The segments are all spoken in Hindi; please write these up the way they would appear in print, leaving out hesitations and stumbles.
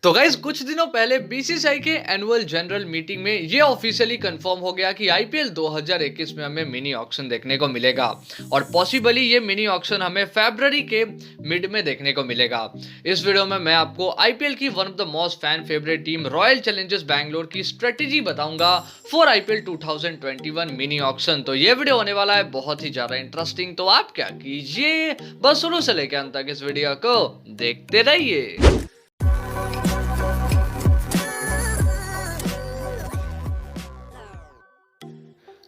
तो गाइज कुछ दिनों पहले बीसीसीआई के एनुअल जनरल मीटिंग में ये ऑफिशियली कंफर्म हो गया कि आईपीएल 2021 में हमें मिनी ऑक्शन देखने को मिलेगा और पॉसिबली ये मिनी ऑक्शन हमें फरवरी के मिड में देखने को मिलेगा। इस वीडियो में मैं आपको आईपीएल की one of the most fan favourite team royal Challengers Bangalore की स्ट्रेटेजी बताऊंगा फॉर आईपीएल 2021 मिनी ऑक्शन। तो ये वीडियो होने वाला है बहुत ही ज्यादा इंटरेस्टिंग, तो आप क्या कीजिए बस शुरू से लेकर अंत तक इस वीडियो को देखते रहिए।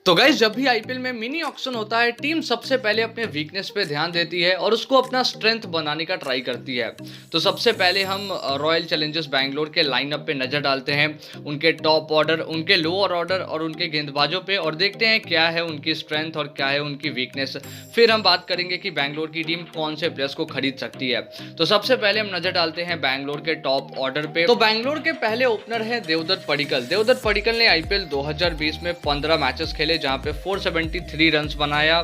तो गाइस जब भी आईपीएल में मिनी ऑक्शन होता है टीम सबसे पहले अपने वीकनेस पे ध्यान देती है और उसको अपना स्ट्रेंथ बनाने का ट्राई करती है। तो सबसे पहले हम रॉयल चैलेंजर्स बैंगलोर के लाइनअप पे नजर डालते हैं, उनके टॉप ऑर्डर, उनके लोअर ऑर्डर और उनके गेंदबाजों पे, और देखते हैं क्या है उनकी स्ट्रेंथ और क्या है उनकी वीकनेस। फिर हम बात करेंगे कि बैंगलोर की टीम कौन से प्लेयर्स को खरीद सकती है। तो सबसे पहले हम नजर डालते हैं बैंगलोर के टॉप ऑर्डर पे। तो बैंगलोर के पहले ओपनर है देवदत्त पडिक्कल। देवदत्त पडिक्कल ने आईपीएल 2020 में 15 मैचेस खेले जहां पे 473 रन्स बनाया।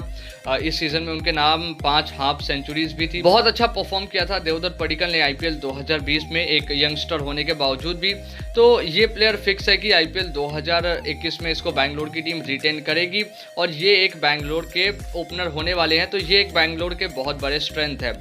इस सीजन में उनके नाम 5 हाफ सेंचुरीज भी थी। बहुत अच्छा परफॉर्म किया था देवदत्त पडिक्कल ने आईपीएल 2020 में, एक यंगस्टर होने के बावजूद भी। तो ये प्लेयर फिक्स है कि आईपीएल 2021 में इसको बैंगलोर की टीम रिटेन करेगी और ये एक बैंगलोर के ओपनर होने वाले हैं। तो ये एक बैंगलोर के बहुत बड़े स्ट्रेंथ है।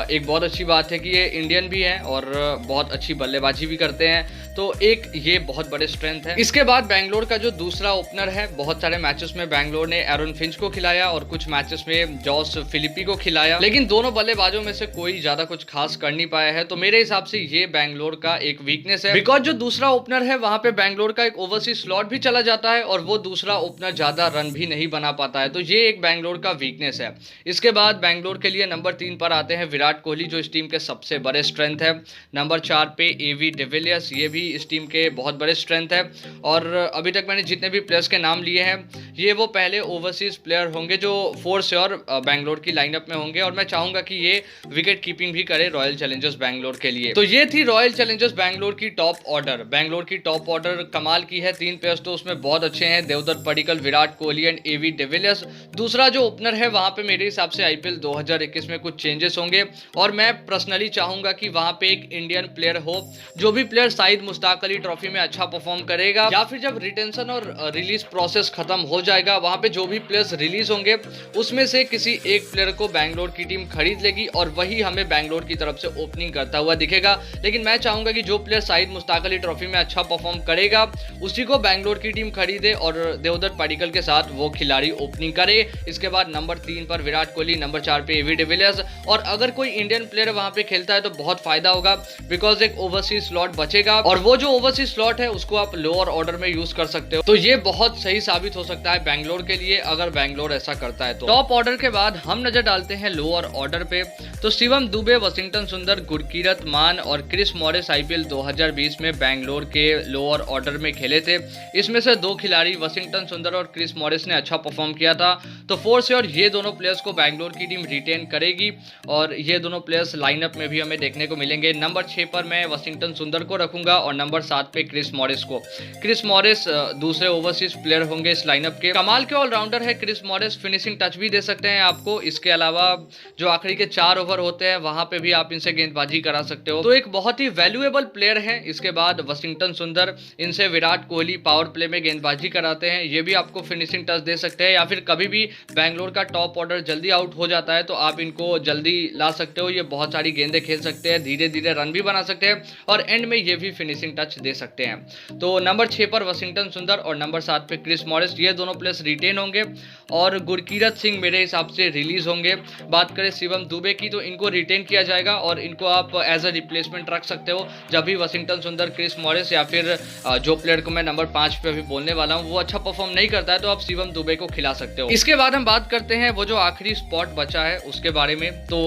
एक बहुत अच्छी बात है कि ये इंडियन भी है और बहुत अच्छी बल्लेबाजी भी करते हैं, तो एक ये बहुत बड़े स्ट्रेंथ है। इसके बाद बैंगलोर का जो दूसरा ओपनर है, बहुत सारे मैचेस में बैंगलोर ने एरन फिंच को खिलाया और कुछ मैचेस में जॉस फिलिपी को खिलाया, लेकिन दोनों बल्लेबाजों में से कोई ज्यादा कुछ खास कर नहीं पाया है। तो मेरे हिसाब से ये बैंगलोर का एक वीकनेस है, बिकॉज जो दूसरा ओपनर है वहां पे बैंगलोर का एक ओवरसीज स्लॉट भी चला जाता है और वो दूसरा ओपनर ज्यादा रन भी नहीं बना पाता है। तो ये एक बैंगलोर का वीकनेस है। इसके बाद बैंगलोर के लिए नंबर 3 पर आते हैं विराट कोहली, जो इस टीम के सबसे बड़े स्ट्रेंथ है। नंबर 4 पे एवी डिविलियर्स, ये भी इस टीम के बहुत बड़े स्ट्रेंथ है। और अभी तक मैंने जितने भी प्लेयर्स के नाम लिए हैं ये वो पहले ओवरसीज प्लेयर होंगे जो फोर श्योर बैंगलोर की लाइनअप में होंगे, और मैं चाहूंगा कि ये विकेट कीपिंग भी करे रॉयल चैलेंजर्स बैंगलोर के लिए। तो ये थी रॉयल चैलेंजर्स बैंगलोर की टॉप ऑर्डर। बैंगलोर की टॉप ऑर्डर कमाल की है। 3 प्लेयर्स तो उसमें बहुत अच्छे हैं, Devdutt Padikkal, Virat Kohli and AB de Villiers. दूसरा जो ओपनर है वहां पे मेरे हिसाब से आईपीएल 2021 में कुछ चेंजेस होंगे और मैं पर्सनली चाहूंगा कि वहां पे एक इंडियन प्लेयर हो। जो भी प्लेयर शायद मुश्ताक अली ट्रॉफी में अच्छा परफॉर्म करेगा या फिर जब रिटेंशन और रिलीज प्रोसेस खत्म हो जाएगा वहां पे जो भी प्लेयर्स रिलीज होंगे उसमें से किसी एक प्लेयर को बैंगलोर की टीम खरीद लेगी और वही हमें बैंगलोर की तरफ से ओपनिंग करता हुआ दिखेगा। लेकिन मैं चाहूंगा कि जो प्लेयर शायद मुश्ताक अली ट्रॉफी में अच्छा परफॉर्म करेगा उसी को बैंगलोर की टीम खरीदे और देवदत्त पडिक्कल के साथ वो खिलाड़ी ओपनिंग करे। इसके बाद नंबर 3 पर विराट कोहली, नंबर 4 पे एवी डिविलियर्स, और अगर कोई इंडियन प्लेयर वहां पे खेलता है तो बहुत फायदा होगा बिकॉज एक ओवरसीज स्लॉट बचेगा और वो जो ओवरसीज स्लॉट है उसको आप लोअर ऑर्डर में यूज कर सकते हो। तो ये बहुत सही साबित हो सकता है बैंगलोर के लिए अगर बैंगलोर ऐसा करता है तो। टॉप ऑर्डर के बाद हम नजर डालते हैं लोअर ऑर्डर पे। तो शिवम दुबे, वॉशिंगटन सुंदर, गुरकीरत मान और क्रिस मॉरिस आईपीएल 2020 में बैंगलोर के लोअर ऑर्डर में खेले थे। इसमें से 2 खिलाड़ी वॉशिंगटन सुंदर और क्रिस मॉरिस ने अच्छा परफॉर्म किया था। तो फोर श्योर ये दोनों प्लेयर्स को बैंगलोर की टीम रिटेन करेगी और ये दोनों प्लेयर्स लाइनअप में भी हमें देखने को मिलेंगे। नंबर 6 पर मैं वॉशिंगटन सुंदर को रखूंगा और नंबर 7 पे क्रिस मॉरिस को। क्रिस मॉरिस दूसरे ओवरसीज प्लेयर होंगे इस लाइनअप के। कमाल के ऑलराउंडर है क्रिस मॉरिस, फिनिशिंग टच भी दे सकते हैं आपको। इसके अलावा जो आखिरी के 4 ओवर होते हैं वहां पे भी आप इनसे गेंदबाजी करा सकते हो। तो एक बहुत ही वैल्यूएबल प्लेयर है। इसके बाद वॉशिंगटन सुंदर, इनसे विराट कोहली पावर प्ले में गेंदबाजी कराते हैं, ये भी आपको फिनिशिंग टच दे सकते हैं। या फिर कभी भी बैंगलोर का टॉप ऑर्डर जल्दी आउट हो जाता है तो आप इनको जल्दी ला सकते हो। ये बहुत सारी गेंदें खेल सकते हैं, धीरे धीरे रन भी बना सकते हैं और एंड में ये भी फिनिशिंग टच दे सकते हैं। तो नंबर 6 पर वॉशिंगटन सुंदर और नंबर 7 पे क्रिस मॉरिस, ये दोनों प्लेयर्स रिटेन होंगे और गुरकीरत सिंह मेरे हिसाब से रिलीज होंगे। बात करें शिवम दुबे की तो इनको रिटेन किया जाएगा और इनको आप एज अ रिप्लेसमेंट रख सकते हो जब भी वॉशिंगटन सुंदर, क्रिस मॉरिस या फिर जो प्लेयर को मैं नंबर 5 पे अभी बोलने वाला हूँ वो अच्छा परफॉर्म नहीं करता है तो आप शिवम दुबे को खिला सकते हो। इसके बाद हम बात करते हैं वो जो आखिरी स्पॉट बचा है उसके बारे में। तो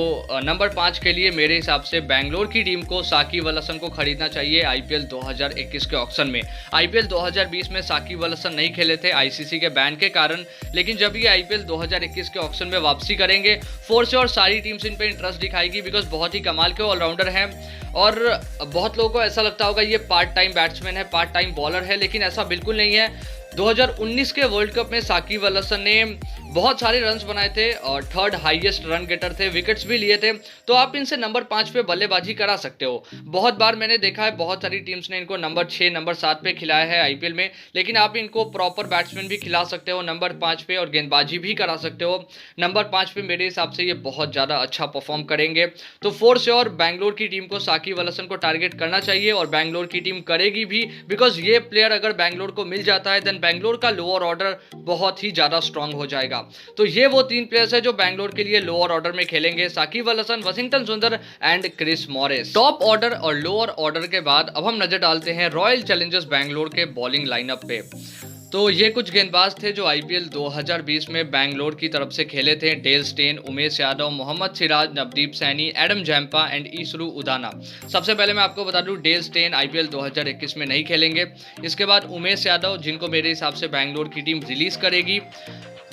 नंबर 5 के लिए मेरे हिसाब से बैंगलोर की टीम को साकिब अल हसन को खरीदना चाहिए आईपीएल 2021 के ऑक्शन में। आईपीएल 2020 में साकिब अल हसन नहीं खेले थे आईसीसी के बैन के कारण, लेकिन जब ये आईपीएल 2021 के ऑक्शन में वापसी करेंगे फोर श्योर सारी टीम्स इन पे इंटरेस्ट दिखाएगी बिकॉज बहुत ही कमाल के ऑलराउंडर हैं। और बहुत लोगों को ऐसा लगता होगा ये पार्ट टाइम बैट्समैन है, पार्ट टाइम बॉलर है, लेकिन ऐसा बिल्कुल नहीं है। 2019 के वर्ल्ड कप में साकिब अल हसन ने बहुत सारे रन्स बनाए थे और थर्ड हाईएस्ट रन गेटर थे, विकेट्स भी लिए थे। तो आप इनसे नंबर 5 पे बल्लेबाजी करा सकते हो। बहुत बार मैंने देखा है बहुत सारी टीम्स ने इनको नंबर 6, नंबर 7 पे खिलाया है आईपीएल में, लेकिन आप इनको प्रॉपर बैट्समैन भी खिला सकते हो नंबर 5 पे और गेंदबाजी भी करा सकते हो नंबर 5 पे। मेरे हिसाब से ये बहुत ज़्यादा अच्छा परफॉर्म करेंगे। तो फोर श्योर बैंगलोर की टीम को साकिब अल हसन को टारगेट करना चाहिए और बैंगलोर की टीम करेगी भी, बिकॉज ये प्लेयर अगर बैंगलोर को मिल जाता है देन बैंगलोर का लोअर ऑर्डर बहुत ही ज़्यादा स्ट्रांग हो जाएगा। तो ये वो 3 प्लेयर्स है जो बैंगलोर के लिए लोअर ऑर्डर में खेलेंगे, Shakib Al Hasan, Washington Sundar and Chris Morris. Top order और लोअर ऑर्डर के बाद अब हम नजर डालते हैं रॉयल चैलेंजर्स बैंगलोर के बॉलिंग लाइनअप पे। तो ये कुछ गेंदबाज थे जो आईपीएल 2020 में बैंगलोर की तरफ से खेले थे। Dale Steyn, Umesh Yadav, Mohammed Siraj, Navdeep Saini, Adam Zampa and Isuru Udana. सबसे पहले मैं आपको बता दूं डेल स्टेन आईपीएल 2021 में नहीं खेलेंगे। इसके बाद उमेश यादव, जिनको मेरे हिसाब से बैंगलोर की टीम रिलीज करेगी।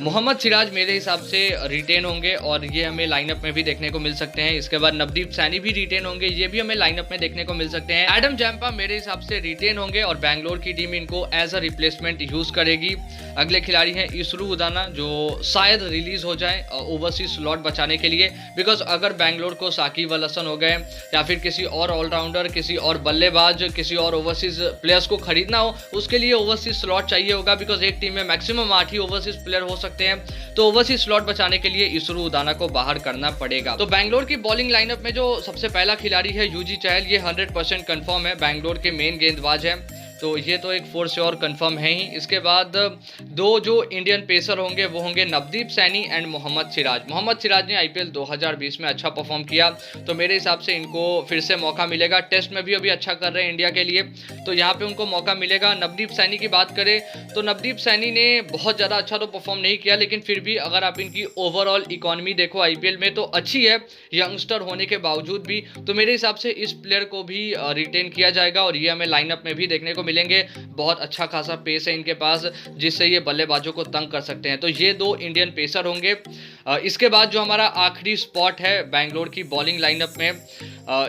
मोहम्मद सिराज मेरे हिसाब से रिटेन होंगे और ये हमें लाइनअप में भी देखने को मिल सकते हैं। इसके बाद नवदीप सैनी भी रिटेन होंगे, ये भी हमें लाइनअप में देखने को मिल सकते हैं। एडम जैम्पा मेरे हिसाब से रिटेन होंगे और बैंगलोर की टीम इनको एज अ रिप्लेसमेंट यूज करेगी। अगले खिलाड़ी हैं ईसरू उदाना, जो शायद रिलीज हो जाए ओवरसीज स्लॉट बचाने के लिए, बिकॉज अगर बैंगलोर को साकिब अल हसन हो गए या फिर किसी और ऑलराउंडर, किसी और बल्लेबाज, किसी और ओवरसीज प्लेयर्स को खरीदना हो, उसके लिए ओवरसीज स्लॉट चाहिए होगा, बिकॉज एक टीम में मैक्सिमम 8 ही ओवरसीज प्लेयर हो सकते हैं। तो ओवरसीज स्लॉट बचाने के लिए ईसरू उदाना को बाहर करना पड़ेगा। तो बैंगलोर की बॉलिंग लाइनअप में जो सबसे पहला खिलाड़ी है युजी चहल, ये 100% कंफर्म है, बैंगलोर के मेन गेंदबाज है। तो ये तो एक फोर श्योर कंफर्म है ही। इसके बाद 2 जो इंडियन पेसर होंगे वो होंगे नवदीप सैनी एंड मोहम्मद सिराज। मोहम्मद सिराज ने आईपीएल 2020 में अच्छा परफॉर्म किया, तो मेरे हिसाब से इनको फिर से मौका मिलेगा। टेस्ट में भी अभी अच्छा कर रहे हैं इंडिया के लिए, तो यहाँ पे उनको मौका मिलेगा। नवदीप सैनी की बात करें तो नवदीप सैनी ने बहुत ज़्यादा अच्छा तो परफॉर्म नहीं किया, लेकिन फिर भी अगर आप इनकी ओवरऑल इकोनॉमी देखो आईपीएल में तो अच्छी है, यंगस्टर होने के बावजूद भी। तो मेरे हिसाब से इस प्लेयर को भी रिटेन किया जाएगा और ये हमें लाइनअप में भी देखने को मिलेंगे। बहुत अच्छा खासा पेस है इनके पास, जिससे ये बल्लेबाजों को तंग कर सकते हैं। तो ये 2 इंडियन पेसर होंगे। इसके बाद जो हमारा आखिरी स्पॉट है बैंगलोर की बॉलिंग लाइनअप में,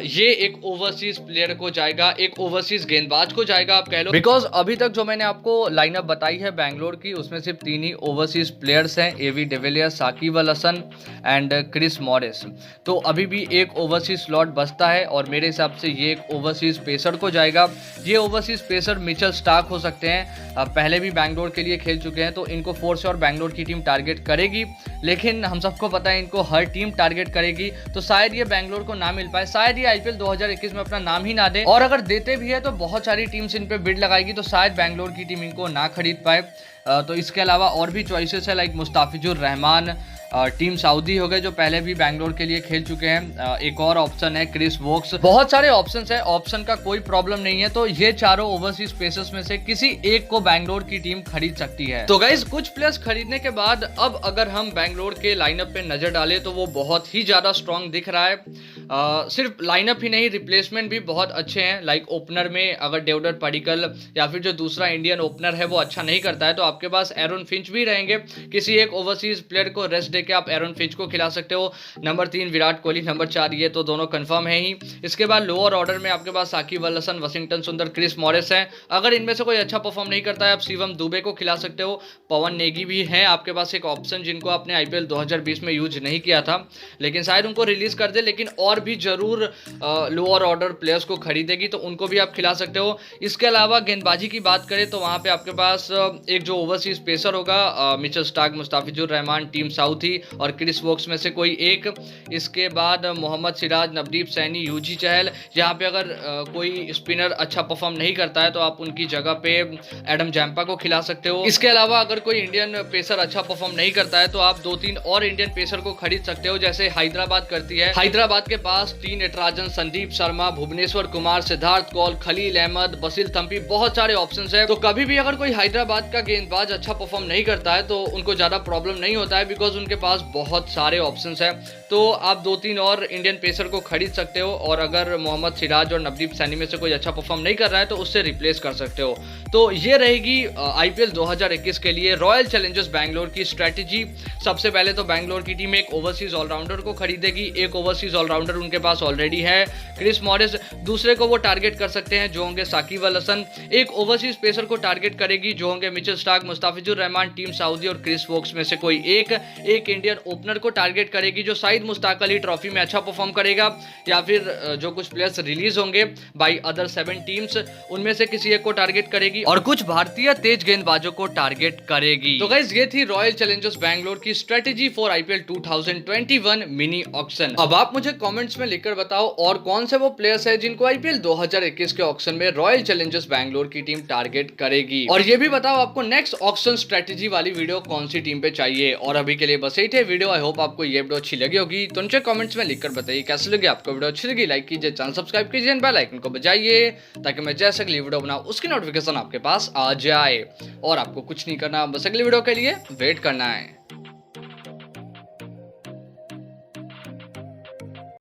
ये एक ओवरसीज प्लेयर को जाएगा, एक ओवरसीज गेंदबाज को जाएगा आप कह लो, बिकॉज अभी तक जो मैंने आपको लाइनअप बताई है बैंगलोर की, उसमें सिर्फ 3 ही ओवरसीज प्लेयर्स हैं, AB de Villiers, Shakib Al Hasan and Chris Morris. तो अभी भी एक ओवरसीज स्लॉट बचता है और मेरे हिसाब से ये एक ओवरसीज पेसर को जाएगा। ये ओवरसीज पेसर मिचेल स्टार्क हो सकते हैं, पहले भी बैंगलोर के लिए खेल चुके हैं, तो इनको फोर्स और बैंगलोर की टीम टारगेट करेगी। लेकिन हम सबको पता है इनको हर टीम टारगेट करेगी, तो शायद ये बैंगलोर को ना मिल पाए, शायद ये आईपीएल 2021 में अपना नाम ही ना दे, और अगर देते भी है तो बहुत सारी टीम्स इन पे बिड लगाएगी, तो शायद बैंगलोर की टीम इनको ना खरीद पाए। तो इसके अलावा और भी चॉइसेस है, like Mustafizur Rahman, team Saudi हो गए जो पहले भी बैंगलोर के लिए खेल चुके हैं। एक और ऑप्शन है क्रिस वोक्स। बहुत सारे ऑप्शंस है, ऑप्शन का कोई प्रॉब्लम नहीं है। तो ये चारों ओवरसीज पेसर्स में से किसी एक को बैंगलोर की टीम खरीद सकती है। तो गाइस कुछ प्लेयर्स खरीदने के बाद अब अगर हम बैंगलोर के लाइनअप पे नजर डालें तो वो बहुत ही ज्यादा स्ट्रांग दिख रहा है। सिर्फ लाइनअप ही नहीं, रिप्लेसमेंट भी बहुत अच्छे हैं। लाइक ओपनर में अगर डेविड पडिक्कल या फिर जो दूसरा इंडियन ओपनर है वो अच्छा नहीं करता है, तो आपके पास एरन फिंच भी रहेंगे। किसी एक ओवरसीज प्लेयर को रेस्ट देके आप एरन फिंच को खिला सकते हो। नंबर 3 विराट कोहली, नंबर 4 ये तो दोनों कंफर्म है ही। इसके बाद लोअर ऑर्डर में आपके पास साकिब अल हसन, वॉशिंगटन सुंदर, क्रिस मॉरिस है। अगर इनमें से कोई अच्छा परफॉर्म नहीं करता है आप शिवम दुबे को खिला सकते हो। पवन नेगी भी है आपके पास एक ऑप्शन, जिनको आपने आईपीएल 2020 में यूज नहीं किया था, लेकिन शायद उनको रिलीज कर दे। लेकिन और भी जरूर लोअर ऑर्डर प्लेयर्स को खरीदेगी, तो उनको भी आप खिला सकते हो। इसके अलावा गेंदबाजी की बात करें तो वहां पे आपके पास एक जो ओवरसीज पेसर होगा, Mitchell Starc, Mustafizur Rahman, team Southee और क्रिस वोक्स में से कोई एक। इसके बाद मोहम्मद सिराज, नवदीप सैनी, युजी चहल। यहाँ पे अगर कोई स्पिनर अच्छा परफॉर्म नहीं करता है तो आप उनकी जगह पे एडम जैम्पा को खिला सकते हो। इसके अलावा अगर कोई इंडियन पेसर अच्छा परफॉर्म नहीं करता है तो आप 2-3 और इंडियन पेसर को खरीद सकते हो, जैसे हैदराबाद करती है। हैदराबाद के पास टी नटराजन, संदीप शर्मा, भुवनेश्वर कुमार, सिद्धार्थ कौल, खलील अहमद, बसिल थम्पी, बहुत सारे ऑप्शन है। तो कभी भी अगर कोई हैदराबाद का गेंदबाज अच्छा परफॉर्म नहीं करता है तो उनको ज्यादा प्रॉब्लम नहीं होता है, बिकॉज उनके पास बहुत सारे ऑप्शंस हैं। तो आप 2-3 और इंडियन पेसर को खरीद सकते हो, और अगर मोहम्मद सिराज और नवदीप सैनी में से कोई अच्छा परफॉर्म नहीं कर रहा है तो उससे रिप्लेस कर सकते हो। तो ये रहेगी आईपीएल 2021 के लिए रॉयल चैलेंजर्स बैंगलोर की स्ट्रैटेजी। सबसे पहले तो बैंगलोर की टीम एक ओवरसीज ऑलराउंडर को खरीदेगी, एक ओवरसीज ऑलराउंडर उनके पास ऑलरेडी है, क्रिस मॉरिस। दूसरे को वो टारगेट कर सकते हैं जो होंगे साकिब अल हसन। एक ओवरसीज पेसर को टारगेट करेगी जो होंगे Mitchell Starc, Mustafizur Rahman, team Saudi और क्रिस वोक्स में से कोई एक इंडियन ओपनर को टारगेट करेगी जो शायद मुश्ताक अली ट्रॉफी में अच्छा परफॉर्म करेगा, या फिर जो कुछ प्लेयर्स रिलीज होंगे बाई अदर 7 टीम्स उनमें से किसी एक को टारगेट करेगी और कुछ भारतीय तेज गेंदबाजों को टारगेट करेगी। तो गाइस ये थी रॉयल चैलेंजर्स बैंगलोर की strategy for IPL 2021 mini auction. अब आप मुझे कमेंट्स में लिखकर बताओ और कौन से वो प्लेयर्स है जिनको आईपीएल 2021 के ऑक्शन में रॉयल चैलेंजर्स बैंगलोर की टीम टारगेट करेगी, और ये भी बताओ आपको नेक्स्ट ऑक्शन स्ट्रेटेजी वाली वीडियो कौन सी टीम पे चाहिए। और अभी के लिए बस यही थे वीडियो। आई होप आपको ये वीडियो अच्छी लगी होगी, तो नीचे कमेंट्स में लिखकर बताइए कैसे लगी आपको वीडियो। अच्छी लगी लाइक कीजिए, चैनल सब्सक्राइब कीजिए, बेल आइकन को बजाइए ताकि मैं जैसे अगली वीडियो बनाऊं उसकी नोटिफिकेशन आपके पास आ जाए। और आपको कुछ नहीं करना, बस अगली वीडियो के लिए वेट करना है।